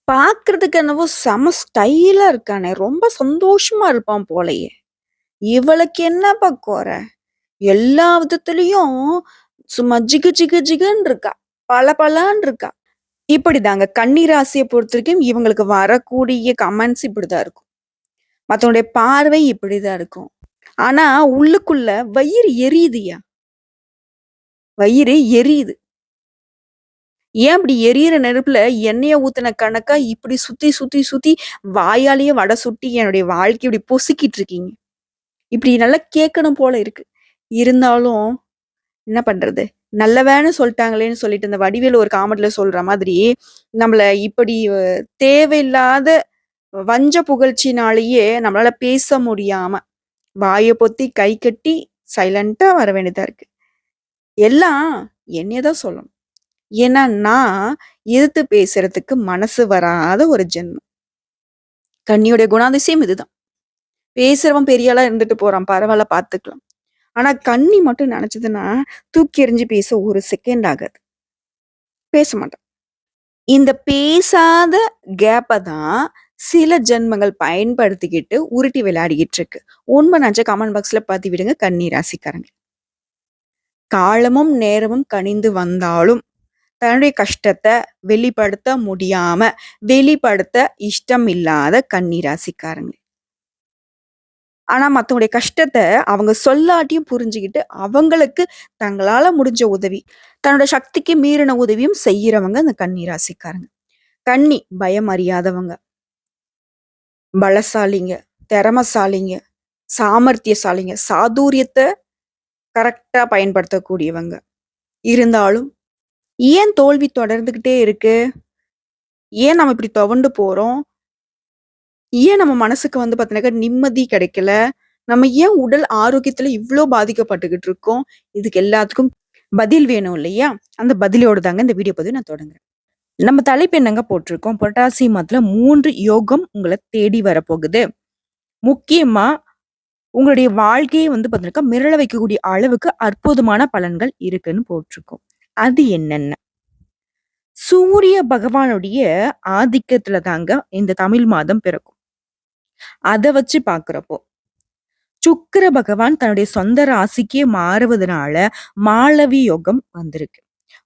பார்க்கறதுக்கு என்னவோ செம ஸ்டைலா இருக்கானே! ரொம்ப சந்தோஷமா இருப்பான் போலயே! இவளுக்கு என்னப்பா கொற? எல்லா விதத்துலயும் சும்மா ஜிகு ஜிகு ஜிகுன்னு இருக்கா. பளபளன்னு இருக்கா. இப்படிதாங்க கன்னி ராசிய பொறுத்தவரைக்கும் இவங்களுக்கு வரக்கூடிய கமெண்ட்ஸ் இப்படிதான் இருக்கும். மத்தவங்களுடைய பார்வை இப்படிதான் இருக்கும். ஆனா உள்ளுக்குள்ள வயிறு எரியுதுயா! வயிறு எரியுது. ஏன் அப்படி எரியிற நெருப்புல எண்ணெய ஊத்துன கணக்கா இப்படி சுத்தி, சுத்தி, சுத்தி வாயாலேயே வடை சுட்டி என்னுடைய வாழ்க்கைய இப்படி பொசுக்கிட்டு இருக்கீங்க? இப்படி நல்லா கேட்கணும் போல இருக்கு. இருந்தாலும் என்ன பண்றது? நல்ல வேன்னு சொல்ட்டாங்களேன்னு சொல்லிட்டு இந்த வடிவேலு ஒரு காமெடில சொல்ற மாதிரி, நம்மள இப்படி தேவையில்லாத வஞ்ச புகழ்ச்சினாலேயே நம்மளால பேச முடியாம, வாய பொத்தி கை கட்டி சைலன்ட்டா வர வேண்டியதா இருக்கு. எல்லாம் என்னைய தான் சொல்லணும். ஏன்னா, நான் எதிர்த்து பேசுறதுக்கு மனசு வராத ஒரு ஜென்மம். கன்னியோட குணாதிசயம் இதுதான். பேசுறவன் பெரிய ஆளா இருந்துட்டு போறான். பரவால்ல பார்த்துக்கலாம். ஆனா கன்னி மட்டும் நெனச்சதுன்னா, தூக்கி எறிஞ்சு பேச ஒரு செகண்ட் ஆகாது. பேச மாட்டான். இந்த பேசாத கேப்ப தான் சில ஜென்மங்கள் பயன்படுத்திக்கிட்டு உருட்டி விளையாடிக்கிட்டு இருக்கு. உண்ம நெனச்சா கமெண்ட் பாக்ஸ்ல பதிவிடுங்க விடுங்க கன்னி ராசிக்காரங்க. காலமும் நேரமும் கனிந்து வந்தாலும் தன்னுடைய கஷ்டத்த வெளிப்படுத்த முடியாம, வெளிப்படுத்த இஷ்டம் இல்லாத கன்னி ராசிக்காரங்க. ஆனா மத்தவங்களுடைய கஷ்டத்த அவங்க சொல்லாட்டியும் புரிஞ்சுகிட்டு, அவங்களுக்கு தங்களால முடிஞ்ச உதவி, தன்னோட சக்திக்கு மீறின உதவியும் செய்யறவங்க அந்த கன்னி ராசிக்காரங்க. கன்னி பயம் அறியாதவங்க, பலசாலிங்க, திறமசாலிங்க, சாமர்த்தியசாலிங்க, சாதுரியத்த கரெக்ட்டா பயன்படுத்தக்கூடியவங்க. இருந்தாலும், ஏன் தோல்வி தொடர்ந்துகிட்டே இருக்கு? ஏன் நம்ம இப்படி துவண்டு போறோம்? ஏன் நம்ம மனசுக்கு வந்து பார்த்தீங்கன்னாக்கா நிம்மதி கிடைக்கல? நம்ம ஏன் உடல் ஆரோக்கியத்துல இவ்ளோ பாதிக்கப்பட்டுக்கிட்டு இருக்கோம்? இதுக்கு எல்லாத்துக்கும் பதில் வேணும் இல்லையா? அந்த பதிலோட தாங்க இந்த வீடியோ பதிவு நான் தொடங்குறேன். நம்ம தலைப்பு என்னங்க போட்டிருக்கோம்? புரட்டாசி மாதத்துல 3 யோகம் உங்கள தேடி வரப்போகுது. முக்கியமா உங்களுடைய வாழ்க்கைய வந்து பார்த்தீங்கன்னாக்கா மிரள வைக்கக்கூடிய அளவுக்கு அற்புதமான பலன்கள் இருக்குன்னு போட்டிருக்கோம். அது என்னென்ன? சூரிய பகவானுடைய ஆதிக்கத்துல தாங்க இந்த தமிழ் மாதம் பிறக்கும். அத வச்சு பார்க்கிறப்போ சுக்கிர பகவான் தன்னுடைய சொந்த ராசிக்கே மாறுவதனால மாளவி யோகம் வந்திருக்கு.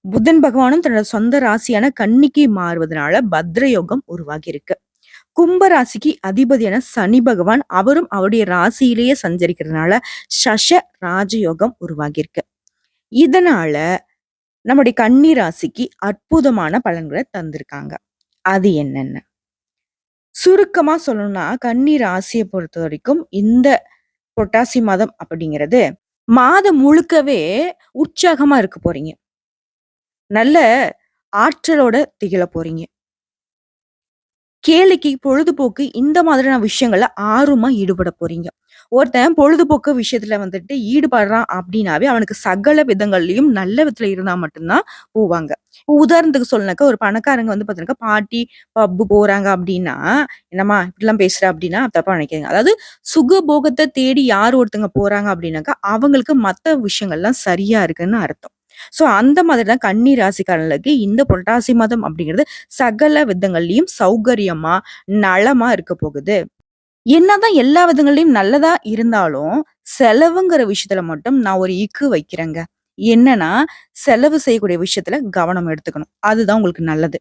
புதன் பகவானும் தன்னோட சொந்த ராசியான கன்னிக்கு மாறுவதனால பத்ர யோகம் உருவாகி இருக்கு. கும்ப ராசிக்கு அதிபதியான சனி பகவான் அவரும் அவருடைய ராசியிலேயே சஞ்சரிக்கிறதுனால சஷ ராஜயோகம் உருவாகி இருக்கு. இதனால நம்முடைய கன்னி ராசிக்கு அற்புதமான பலன்களை தந்திருக்காங்க. அது என்னென்ன? சுருக்கமா சொல்லணும்னா கன்னி ராசியை பொறுத்த வரைக்கும் இந்த புரட்டாசி மாதம் அப்படிங்கிறது மாதம் முழுக்கவே உற்சாகமா இருக்க போறீங்க. நல்ல ஆற்றலோட திகழ போறீங்க. கேளிக்கை, பொழுதுபோக்கு இந்த மாதிரியான விஷயங்கள்ல ஆர்வமா ஈடுபட போறீங்க. ஒருத்தன் பொழுதுபோக்கு விஷயத்துல வந்துட்டு ஈடுபடுறான் அப்படின்னாவே, அவனுக்கு சகல விதங்கள்லயும் நல்ல விதத்துல இருந்தா மட்டும் தான் போவாங்க. உதாரணத்துக்கு சொல்லனாக்கா, ஒரு பணக்காரங்க வந்து பாத்தீங்கன்னாக்கா, பார்ட்டி, பப் போறாங்க அப்படின்னா, "என்னம்மா இப்படிலாம் பேசுற?" அப்படின்னா தப்பா நினைக்காதீங்க. அதாவது சுகபோகத்த தேடி யார் ஒருத்தங்க போறாங்க அப்படின்னாக்கா, அவங்களுக்கு மத்த விஷயங்கள்லாம் சரியா இருக்குன்னு அர்த்தம். சோ அந்த மாதிரி தான் கன்னி ராசிக்காரர்களுக்கு இந்த புரட்டாசி மாதம் அப்படிங்கிறது சகல விதங்கள்லயும் சௌகரியமா, நலமா இருக்க போகுது. என்னதான் எல்லா விதங்கள்லயும் நல்லதா இருந்தாலும், செலவுங்கிற விஷயத்துல மட்டும் நான் ஒரு இக்கு வைக்கிறேங்க. என்னன்னா, செலவு செய்யக்கூடிய விஷயத்துல கவனம் எடுத்துக்கணும். அதுதான் உங்களுக்கு நல்லது.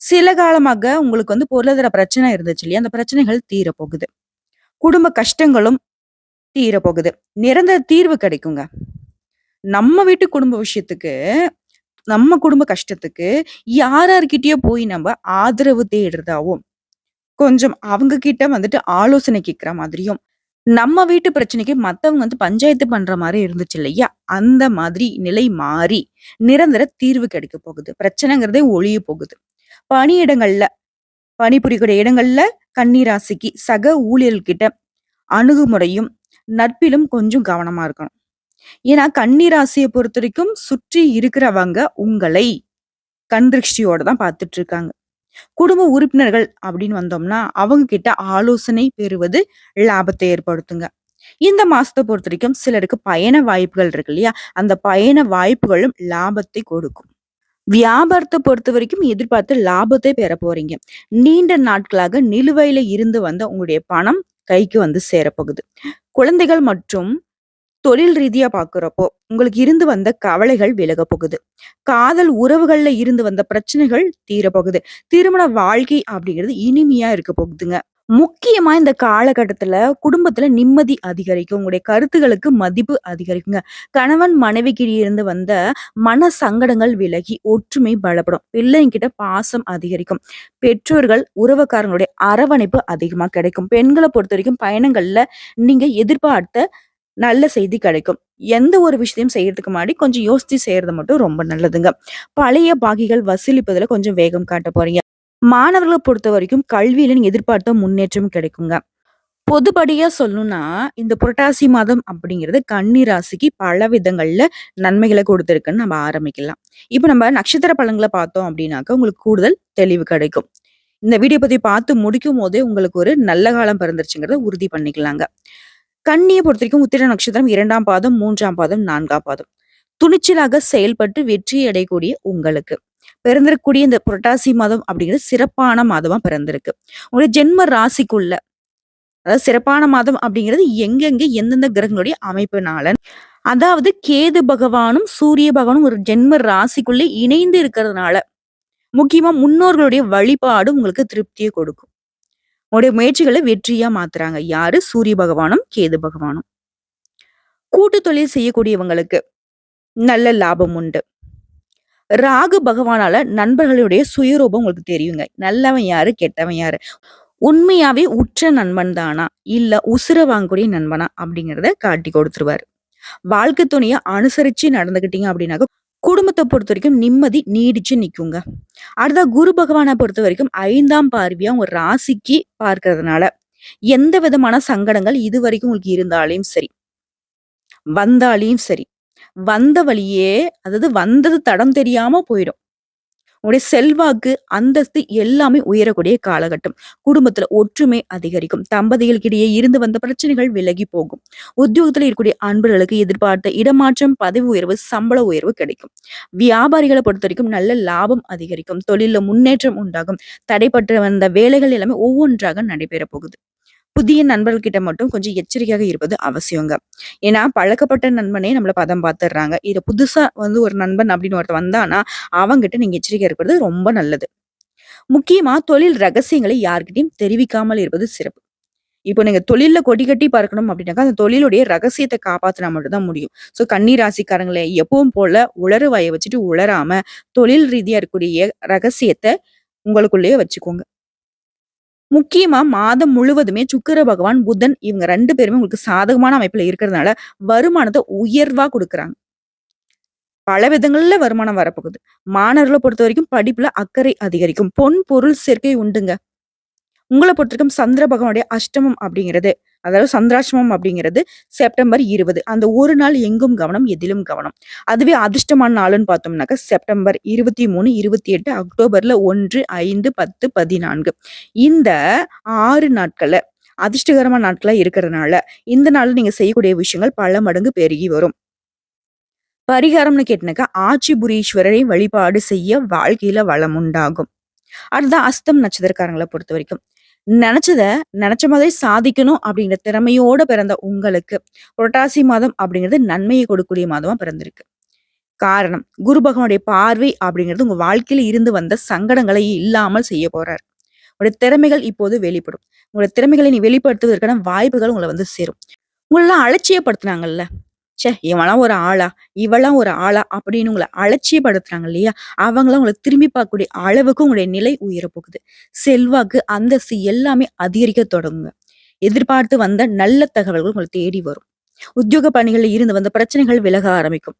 சில காலமாக உங்களுக்கு வந்து பொருளாதார பிரச்சனை இருந்துச்சு இல்லையா? அந்த பிரச்சனைகள் தீரப்போகுது. குடும்ப கஷ்டங்களும் தீரப்போகுது. நிரந்தர தீர்வு கிடைக்குங்க. நம்ம வீட்டு குடும்ப விஷயத்துக்கு, நம்ம குடும்ப கஷ்டத்துக்கு யார் யார்கிட்டயோ போய் நம்ம ஆதரவு தேடுறதாவும், கொஞ்சம் அவங்க கிட்ட வந்துட்டு ஆலோசனை கேட்கிற மாதிரியும், நம்ம வீட்டு பிரச்சனைக்கு மத்தவங்க வந்து பஞ்சாயத்து பண்ற மாரி இருந்துச்சு இல்லையா? அந்த மாதிரி நிலை மாறி, நிரந்தர தீர்வு கிடைக்க போகுது. பிரச்சனைங்கிறதே ஒழிய போகுது. பணியிடங்கள்ல, பணிபுரியக்கூடிய இடங்கள்ல கன்னி ராசிக்கு சக ஊழியர்கிட்ட அணுகுமுறையும், நட்பிலும் கொஞ்சம் கவனமா இருக்கணும். ஏன்னா கன்னி ராசிய பொறுத்தவரைக்கும் சுற்றி இருக்கிறவங்க உங்களை கண் திருஷ்டியோட தான் பார்த்துட்டு இருக்காங்க. குடும்ப உறுப்பினர்கள் அப்படின்னு வந்தோம்னா, அவங்க கிட்ட ஆலோசனை பெறுவது லாபத்தை ஏற்படுத்துங்க. இந்த மாசத்த பொறுத்தவரைக்கும் சிலருக்கு பயண வாய்ப்புகள் இருக்கு இல்லையா? அந்த பயண வாய்ப்புகளும் லாபத்தை கொடுக்கும். வியாபாரத்த பொறுத்தவரைக்கும் எதிர்பார்த்த லாபத்தை பெற போறீங்க. நீண்ட நாட்களாக நிலுவையில இருந்து வந்த உங்களுடைய பணம் கைக்கு வந்து சேரப்போகுது. குழந்தைகள் மற்றும் தொழில் ரீதியா பார்க்குறப்போ, உங்களுக்கு இருந்து வந்த கவலைகள் விலகப் போகுது. காதல் உறவுகள்ல இருந்து வந்த பிரச்சனைகள் தீரப்போகுது. திருமண வாழ்க்கை அப்படிங்கிறது இனிமையா இருக்க போகுதுங்க. முக்கியமா இந்த காலகட்டத்துல குடும்பத்துல நிம்மதி அதிகரிக்கும். உங்களுடைய கருத்துகளுக்கு மதிப்பு அதிகரிக்குங்க. கணவன் மனைவிக்கிட்ட இருந்து வந்த மன சங்கடங்கள் விலகி ஒற்றுமை பலப்படும். பிள்ளைங்கிட்ட பாசம் அதிகரிக்கும். பெற்றோர்கள், உறவுக்காரங்களுடைய அரவணைப்பு அதிகமா கிடைக்கும். பெண்கள பொறுத்தவரைக்கும் பயணங்கள்ல நீங்க எதிர்பார்த்த நல்ல செய்தி கிடைக்கும். எந்த ஒரு விஷயத்தையும் செய்யறதுக்கு முன்னாடி கொஞ்சம் யோசிச்சு செய்யறது மட்டும் ரொம்ப நல்லதுங்க. பழைய பாக்கிகள் வசூலிப்பதுல கொஞ்சம் வேகம் காட்ட போறீங்க. மாணவர்கள பொறுத்தவரைக்கும் கல்வியில நீங்க எதிர்பார்த்த முன்னேற்றம் கிடைக்குங்க. பொதுப்படியா சொல்லணும்னா, இந்த புரட்டாசி மாதம் அப்படிங்கிறது கன்னி ராசிக்கு பல விதங்கள்ல நன்மைகள கொடுத்திருக்குன்னு நம்ம ஆரம்பிக்கலாம். இப்ப நம்ம நட்சத்திர பலன்கள பார்த்தோம் அப்படின்னாக்க, உங்களுக்கு கூடுதல் தெளிவு கிடைக்கும். இந்த வீடியோ பத்தி பார்த்து முடிக்கும்போதே உங்களுக்கு ஒரு நல்ல காலம் பிறந்துருச்சுங்கிறத உறுதி பண்ணிக்கலாங்க. கன்னிய பொறுத்தவரைக்கும் உத்திர நட்சத்திரம் 2ஆம் பாதம், 3ஆம் பாதம், 4ஆம் பாதம். துணிச்சலாக செயல்பட்டு வெற்றி அடையக்கூடிய உங்களுக்கு. பிறந்திருக்கக்கூடிய இந்த புரட்டாசி மாதம் அப்படிங்கிறது சிறப்பான மாதமா பிறந்திருக்கு. உங்களுடைய ஜென்ம ராசிக்குள்ள அதாவது சிறப்பான மாதம் அப்படிங்கிறது எங்கெங்க எந்தெந்த கிரகங்களுடைய அமைப்புனால அதாவது கேது பகவானும் சூரிய பகவானும் ஒரு ஜென்ம ராசிக்குள்ளே இணைந்து இருக்கிறதுனால முக்கியமா முன்னோர்களுடைய வழிபாடு உங்களுக்கு திருப்தியை கொடுக்கும். உங்களுடைய முயற்சிகளை வெற்றியா மாத்துறாங்க. யாரு? சூரிய பகவானும் கேது பகவானும். கூட்டு தொழில் செய்யக்கூடியவங்களுக்கு நல்ல லாபம் உண்டு. ராகு பகவானால நண்பர்களுடைய சுயரூபம் உங்களுக்கு தெரியுங்க. நல்லவன் யாரு? கெட்டவன் யாரு? உண்மையாவே உற்ற நண்பன் தானா? இல்ல உசுர வாங்கக்கூடிய நண்பனா? அப்படிங்கிறத காட்டி கொடுத்துருவாரு. வாழ்க்கை துணைய அனுசரிச்சு நடந்துக்கிட்டீங்க அப்படின்னாக்க, குடும்பத்த பொறுத்தவரைக்கும் நிம்மதி நீடிச்சு நிக்குங்க. அடுத்தா குரு பகவான பொறுத்தவரைக்கும் 5ஆம் பார்வையா உங்க ராசிக்கு பார்க்கிறதுனால, எந்த விதமான சங்கடங்கள் இதுவரைக்கும் உங்களுக்கு இருந்தாலும் சரி, வந்தாலும் சரி, வந்த வழியே அதாவது வந்தது தடம் தெரியாம போயிடும். உங்களுடைய செல்வாக்கு, அந்தஸ்து எல்லாமே உயரக்கூடிய காலகட்டம். குடும்பத்துல ஒற்றுமை அதிகரிக்கும். தம்பதிகளுக்கிடையே இருந்து வந்த பிரச்சனைகள் விலகி போகும். உத்தியோகத்துல இருக்கக்கூடிய அன்பர்களுக்கு எதிர்பார்த்த இடமாற்றம், பதவி உயர்வு, சம்பள உயர்வு கிடைக்கும். வியாபாரிகளை பொறுத்தவரைக்கும் நல்ல லாபம் அதிகரிக்கும். தொழில்ல முன்னேற்றம் உண்டாகும். தடைப்பட்டு வந்த வேலைகள் எல்லாமே ஒவ்வொன்றாக நடைபெற போகுது. புதிய நண்பர்கள் கிட்ட மட்டும் கொஞ்சம் எச்சரிக்கையாக இருப்பது அவசியங்க. ஏன்னா பழக்கப்பட்ட நண்பனே நம்மள பதம் பார்த்துடுறாங்க. இத புதுசா வந்து ஒரு நண்பன் அப்படின்னு ஒருத்தன் வந்தானா, அவங்கிட்ட நீங்க எச்சரிக்கையா இருக்கிறது ரொம்ப நல்லது. முக்கியமா தொழில் ரகசியங்களை யார்கிட்டயும் தெரிவிக்காமல் இருப்பது சிறப்பு. இப்போ நீங்க தொழில்ல கொடி கட்டி பறக்கணும் அப்படின்னாக்கா, அந்த தொழிலுடைய ரகசியத்த காப்பாத்துனா மட்டும் தான் முடியும். ஸோ கன்னி ராசிக்காரங்களே எப்பவும் போல உளறு வாய வச்சுட்டு உளராம, தொழில் ரீதியா இருக்கக்கூடிய ரகசியத்த உங்களுக்குள்ளேயே வச்சுக்கோங்க. முக்கியமா மாதம் முழுவதுமே சுக்கிர பகவான், புதன் இவங்க 2 பேருமே உங்களுக்கு சாதகமான அமைப்புல இருக்கிறதுனால, வருமானத்த உயர்வா குடுக்குறாங்க. பல விதங்கள்ல வருமானம் வரப்போகுது. மாணவர்கள பொறுத்தவரைக்கும் படிப்புல அக்கறை அதிகரிக்கும். பொன், பொருள் சேர்க்கை உண்டுங்க. உங்கள பொறுத்தவரைக்கும் சந்திர பகவானுடைய அஷ்டமம் அப்படிங்கிறது, அதாவது சந்திராஷ்டமம் அப்படிங்கிறது செப்டம்பர் 20. அந்த ஒரு நாள் எங்கும் கவனம், எதிலும் கவனம். அதுவே அதிர்ஷ்டமான நாளுன்னு பார்த்தோம்னாக்க செப்டம்பர் 23, 28, அக்டோபர்ல 1, 5, 10, 14. இந்த 6 நாட்கள்ல அதிர்ஷ்டகரமான நாட்களா இருக்கிறதுனால, இந்த நாள்ல நீங்க செய்யக்கூடிய விஷயங்கள் பல மடங்கு பெருகி வரும். பரிகாரம்னு கேட்டனாக்கா, ஆச்சிபுரீஸ்வரரை வழிபாடு செய்ய வாழ்க்கையில வளம் உண்டாகும். அடுத்ததான் அஸ்தம் நட்சத்திரக்காரங்கள பொறுத்தவரைக்கும், நெனச்சத நெனச்ச மாதிரி சாதிக்கணும் அப்படிங்கிற திறமையோட பிறந்த உங்களுக்கு, புரட்டாசி மாதம் அப்படிங்கிறது நன்மையை கொடுக்கக்கூடிய மாதமா பிறந்திருக்கு. காரணம், குரு பகவானுடைய பார்வை அப்படிங்கிறது உங்க வாழ்க்கையில இருந்து வந்த சங்கடங்களை இல்லாமல் செய்ய போறார். உங்களுடைய திறமைகள் இப்போது வெளிப்படும். உங்களுடைய திறமைகளை நீ வெளிப்படுத்துவதற்கான வாய்ப்புகள் உங்கள வந்து சேரும். உங்களலாம் அலட்சியப்படுத்துனாங்கல்ல. ச்சே! இவன்லாம் ஒரு ஆளா? இவளாம் ஒரு ஆளா? அப்படின்னு உங்கள அலட்சியப்படுத்துறாங்க இல்லையா? அவங்கலாம் உங்கள திரும்பி பார்க்கக்கூடிய அளவுக்கு உங்களுடைய நிலை உயரப் போகுது. செல்வாக்கு, அந்தஸ்து எல்லாமே அதிகரிக்க தொடங்குங்க. எதிர்பார்த்து வந்த நல்ல தகவல்கள் உங்கள தேடி வரும். உத்தியோக பணிகள்ல இருந்து வந்த பிரச்சனைகள் விலக ஆரம்பிக்கும்.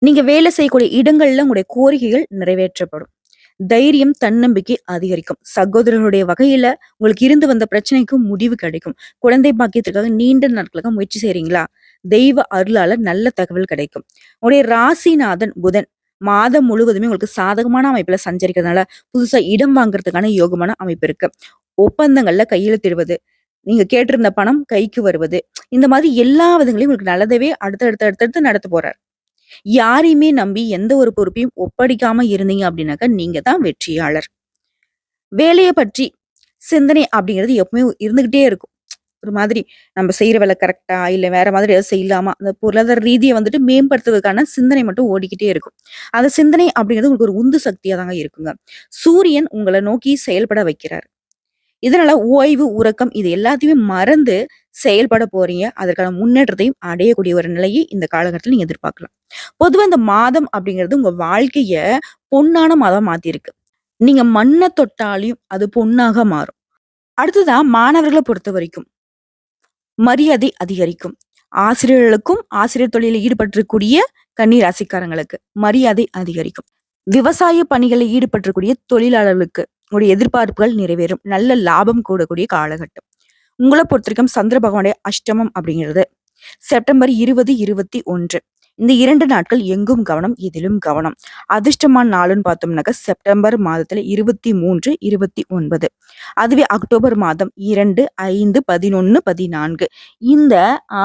நீங்க வேலை செய்யக்கூடிய இடங்கள்ல உங்களுடைய கோரிக்கைகள் நிறைவேற்றப்படும். தைரியம், தன்னம்பிக்கை அதிகரிக்கும். சகோதரர்களுடைய வகையில உங்களுக்கு இருந்து வந்த பிரச்சனைக்கு முடிவு கிடைக்கும். குழந்தை பாக்கியத்திற்காக நீண்ட நாட்களாக முயற்சி செய்றீங்களா? தெய்வ அருளால நல்ல தகவல் கிடைக்கும். உங்களுடைய ராசிநாதன் புதன் மாதம் முழுவதுமே உங்களுக்கு சாதகமான அமைப்புல சஞ்சரிக்கிறதுனால, புதுசா இடம் வாங்குறதுக்கான யோகமான அமைப்பு இருக்கு. ஒப்பந்தங்கள்ல கையெழுத்திடுவது, நீங்க கேட்டிருந்த பணம் கைக்கு வருவது, இந்த மாதிரி எல்லா விதங்களையும் உங்களுக்கு நல்லதவே அடுத்தடுத்து அடுத்தடுத்து நடத்த போறார். யாரையுமே நம்பி எந்த ஒரு பொறுப்பையும் ஒப்படைக்காம இருந்தீங்க அப்படின்னாக்கா, நீங்க தான் வெற்றியாளர். வேலைய பற்றி சிந்தனை அப்படிங்கிறது எப்பவுமே இருந்துகிட்டே இருக்கும். ஒரு மாதிரி நம்ம செய்ற வேலை கரெக்ட்டா? இல்ல வேற மாதிரி ஏதாவது செய்யலாமா? அந்த பொருளாதார ரீதியா வந்துட்டு மேம்படுத்துவதற்கான சிந்தனை மட்டும் ஓடிக்கிட்டே இருக்கும். அந்த சிந்தனை அப்படிங்கிறது உங்களுக்கு ஒரு உந்து சக்தியா தாங்க இருக்குங்க. சூரியன் உங்கள நோக்கி செயல்பட வைக்கிறார். இதனால ஓய்வு, உறக்கம் இது எல்லாத்தையுமே மறந்து செயல்பட போறீங்க. அதற்கான முன்னேற்றத்தையும் அடையக்கூடிய ஒரு நிலையை இந்த காலகட்டத்தில நீங்க எதிர்பார்க்கலாம். பொதுவா இந்த மாதம் அப்படிங்கிறது உங்க வாழ்க்கைய பொன்னான மாதமா மாத்தியிருக்கு. நீங்க மண்ண தொட்டாலும் அது பொன்னாக மாறும். அடுத்ததா மாணவர்கள பொறுத்தவரைக்கும் மரியாதை அதிகரிக்கும். ஆசிரியர்களுக்கும், ஆசிரியர் தொழிலில் ஈடுபட்டிருக்கக்கூடிய கன்னி ராசிக்காரங்களுக்கு மரியாதை அதிகரிக்கும். விவசாய பணிகளில் ஈடுபட்டிருக்கக்கூடிய தொழிலாளர்களுக்கு உங்களுடைய எதிர்பார்ப்புகள் நிறைவேறும். நல்ல லாபம் கூடக்கூடிய காலகட்டம். உங்கள பொறுத்தவரைக்கும் சந்திர பகவானுடைய அஷ்டமம் அப்படிங்கிறது செப்டம்பர் 20, 21 இந்த 2 நாட்கள் எங்கும் கவனம், எதிலும் கவனம். அதிர்ஷ்டமான நாளுன்னு பார்த்தோம்னாக்கா செப்டம்பர் மாதத்துல 23, 29. அதுவே அக்டோபர் மாதம் 2, 5, 11, 14 இந்த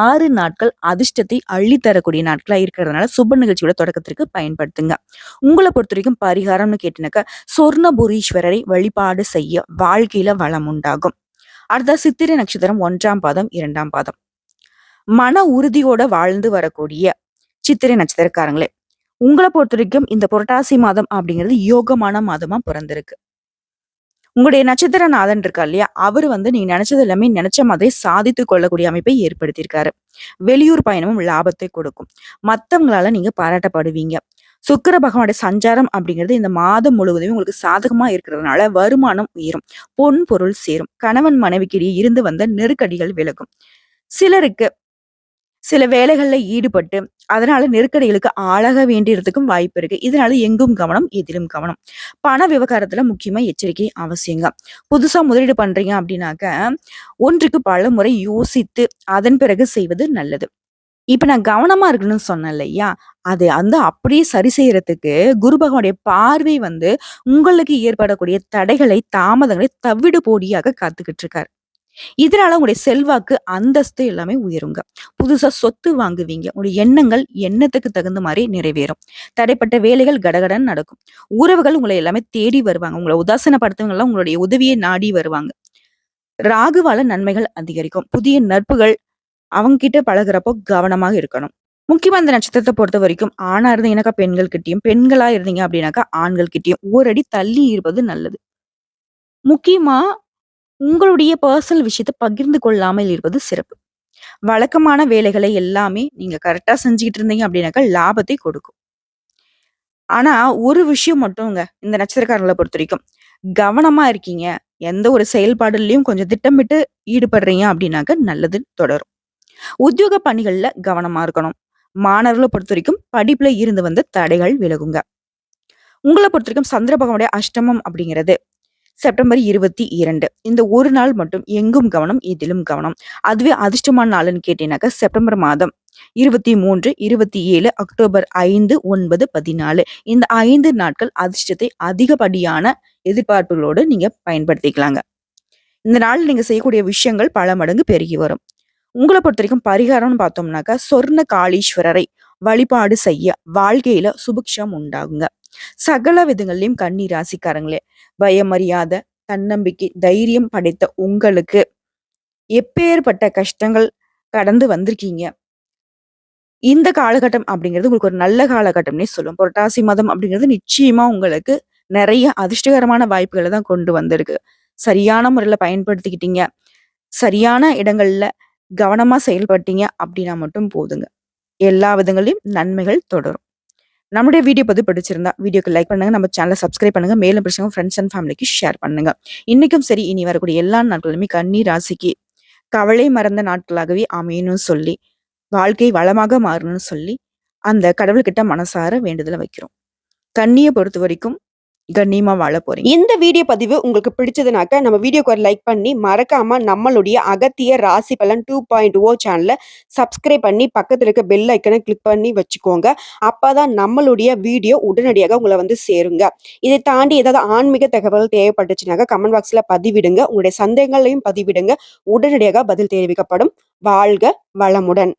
6 நாட்கள் அதிர்ஷ்டத்தை அள்ளித்தரக்கூடிய நாட்களா இருக்கிறதுனால சுப நிகழ்ச்சியோட தொடக்கத்திற்கு பயன்படுத்துங்க. உங்கள பொறுத்தவரைக்கும் பரிகாரம்னு கேட்டினாக்கா சொர்ணபுரீஸ்வரரை வழிபாடு செய்ய வாழ்க்கையில வளம் உண்டாகும். அடுத்த சித்திரை நட்சத்திரம் 1ஆம் பாதம், 2ஆம் பாதம். மன உறுதியோட வாழ்ந்து வரக்கூடிய சித்திரை நட்சத்திரக்காரங்களே, உங்கள பொறுத்தவரைக்கும் இந்த புரட்டாசி மாதம் அப்படிங்கிறது யோகமான மாதமா பிறந்திருக்கு. உங்களுடைய நட்சத்திரநாதன் இருக்கார் இல்லையா? அவரு நீங்க நினைச்சது எல்லாமே நினைச்ச மாதிரி சாதித்துக் கொள்ளக்கூடிய அமைப்பை ஏற்படுத்தியிருக்காரு. வெளியூர் பயணமும் லாபத்தை கொடுக்கும். மத்தவங்களால நீங்க பாராட்டப்படுவீங்க. சுக்கிர பகவானுடைய சஞ்சாரம் அப்படிங்கிறது இந்த மாதம் முழுவதுமே உங்களுக்கு சாதகமா இருக்கிறதுனால வருமானம் உயரும். பொன் பொருள் சேரும். கணவன் மனைவிக்கிடையே இருந்து வந்த நெருக்கடிகள் விலகும். சிலருக்கு சில வேலைகள்ல ஈடுபட்டு, அதனால நெருக்கடிகளுக்கு ஆளாக வேண்டியதுக்கும் வாய்ப்பு இருக்கு. இதனால எங்கும் கவனம், எதிலும் கவனம். பண விவகாரத்துல முக்கியமா எச்சரிக்கை அவசியங்க. புதுசா முதலீடு பண்றீங்க அப்படின்னாக்க, ஒன்றுக்கு பலமுறை யோசித்து அதன் பிறகு செய்வது நல்லது. இப்ப நான் கவனமா இருக்கணும்னு சொன்னேன் இல்லையா? அது அப்படியே சரி செய்யறதுக்கு குரு பகவானுடைய பார்வை உங்களுக்கு ஏற்படக்கூடிய தடைகளை, தாமதங்களை தவிடு பொடியாக காத்துக்கிட்டு இருக்காரு. இதனால உங்களுடைய செல்வாக்கு, அந்தஸ்து எல்லாமே உயருங்க. புதுசா சொத்து வாங்குவீங்க. உங்களுடைய எண்ணங்கள் எண்ணத்துக்கு தகுந்த மாரி நிறைவேறும். தடைப்பட்ட வேலைகள் கடகடன்னு நடக்கும். உறவுகள் உங்களை எல்லாமே தேடி வருவாங்க. உங்கள உதாசீனப்படுத்தவங்க எல்லாம் உங்களுடைய உதவியை நாடி வருவாங்க. ராகுவால நன்மைகள் அதிகரிக்கும். புதிய நட்புகள் அவங்க கிட்ட பழகுறப்போ கவனமாக இருக்கணும். முக்கியமா இந்த நட்சத்திரத்த பொறுத்தவரைக்கும் ஆணா இருந்தீங்கன்னாக்கா பெண்கள் கிட்டயும், பெண்களா இருந்தீங்க அப்படின்னாக்கா ஆண்கள் கிட்டயும் ஓரடி தள்ளி இருப்பது நல்லது. முக்கியமா உங்களுடைய பர்சனல் விஷயத்த பகிர்ந்து கொள்ளாமல் இருப்பது சிறப்பு. வழக்கமான வேலைகளை எல்லாமே நீங்க கரெக்ட்டா செஞ்சுகிட்டு இருந்தீங்க அப்படின்னாக்கா லாபத்தை கொடுக்கும். ஆனா ஒரு விஷயம் மட்டும்ங்க, இந்த நட்சத்திரக்காரங்கள பொறுத்தவரைக்கும், கவனமா இருக்கீங்க. எந்த ஒரு செயல்பாடுலயும் கொஞ்சம் திட்டமிட்டு ஈடுபடுறீங்க அப்படின்னாக்க நல்லது தொடரும். உத்தியோக பணிகள்ல கவனமா இருக்கணும். மாணவர்கள பொறுத்தவரைக்கும் படிப்புல இருந்து வந்த தடைகள் விலகுங்க. உங்கள பொறுத்தவரைக்கும் சந்திர பகவானுடைய அஷ்டமம் அப்படிங்கிறது செப்டம்பர் 22 இந்த ஒரு நாள் மட்டும் எங்கும் கவனம், எதிலும் கவனம். அதுவே அதிர்ஷ்டமான நாளுன்னு கேட்டீங்கன்னாக்கா செப்டம்பர் மாதம் 23, 27, அக்டோபர் 5, 9, 14 இந்த 5 நாட்கள் அதிர்ஷ்டத்தை அதிகப்படியான எதிர்பார்ப்புகளோடு நீங்க பயன்படுத்திக்கலாங்க. இந்த நாள் நீங்க செய்யக்கூடிய விஷயங்கள் பல மடங்கு பெருகி வரும். உங்கள பொறுத்தவரைக்கும் பரிகாரம்னு பார்த்தோம்னாக்கா சொர்ண காளீஸ்வரரை வழிபாடு செய்ய வாழ்க்கையில சுபிக்ஷம் உண்டாகுங்க. சகல விதங்கள்லயும் கன்னி ராசிக்காரங்களே, பயமறியாத தன்னம்பிக்கை, தைரியம் படைத்த உங்களுக்கு எப்பேற்பட்ட கஷ்டங்கள் கடந்து வந்திருக்கீங்க. இந்த காலகட்டம் அப்படிங்கிறது உங்களுக்கு ஒரு நல்ல காலகட்டம்னே சொல்லும். புரட்டாசி மாதம் அப்படிங்கிறது நிச்சயமா உங்களுக்கு நிறைய அதிர்ஷ்டகரமான வாய்ப்புகள தான் கொண்டு வந்திருக்கு. சரியான முறையில பயன்படுத்திக்கிட்டீங்க. சரியான இடங்கள்ல கவனமா செயல்பட்டீங்க அப்படின்னா மட்டும் போதுங்க. எல்லா விதங்களிலும் நன்மைகள் தொடரும். நம்முடைய வீடியோ பதிவு பிடிச்சிருந்தா வீடியோக்கு லைக் பண்ணுங்க. நம்ம சேனலை சப்ஸ்கிரைப் பண்ணுங்க. மேலும் பிடிச்சவங்க ஃப்ரெண்ட்ஸ் அண்ட் ஃபேமிலிக்கு ஷேர் பண்ணுங்க. இன்னைக்கும் சரி, இனி வரக்கூடிய எல்லா நாட்களுமே கன்னி ராசிக்கு கவலை மறந்த நாட்களாகவே அமையணும்னு சொல்லி, வாழ்க்கை வளமாக மாறணும்னு சொல்லி, அந்த கடவுள்கிட்ட மனசார வேண்டுதல வைக்கிறோம். கன்னிய பொறுத்த வரைக்கும் கண்ணியமா வாழ போறீங்க. இந்த வீடியோ பதிவு உங்களுக்கு பிடிச்சதுனாக்க நம்ம வீடியோக்கு ஒரு லைக் பண்ணி மறக்காம நம்மளுடைய அகத்திய ராசி பலன் 2.0 சேனலை சப்ஸ்கிரைப் பண்ணி பக்கத்துல இருக்க பெல் ஐக்கனை கிளிக் பண்ணி வச்சுக்கோங்க. அப்பதான் நம்மளுடைய வீடியோ உடனடியாக உங்களை சேருங்க. இதை தாண்டி ஏதாவது ஆன்மீக தகவல் தேவைப்பட்டுச்சுனாக்க கமெண்ட் பாக்ஸ்ல பதிவிடுங்க. உங்களுடைய சந்தேகங்களையும் பதிவிடுங்க. உடனடியாக பதில் தெரிவிக்கப்படும். வாழ்க வளமுடன்.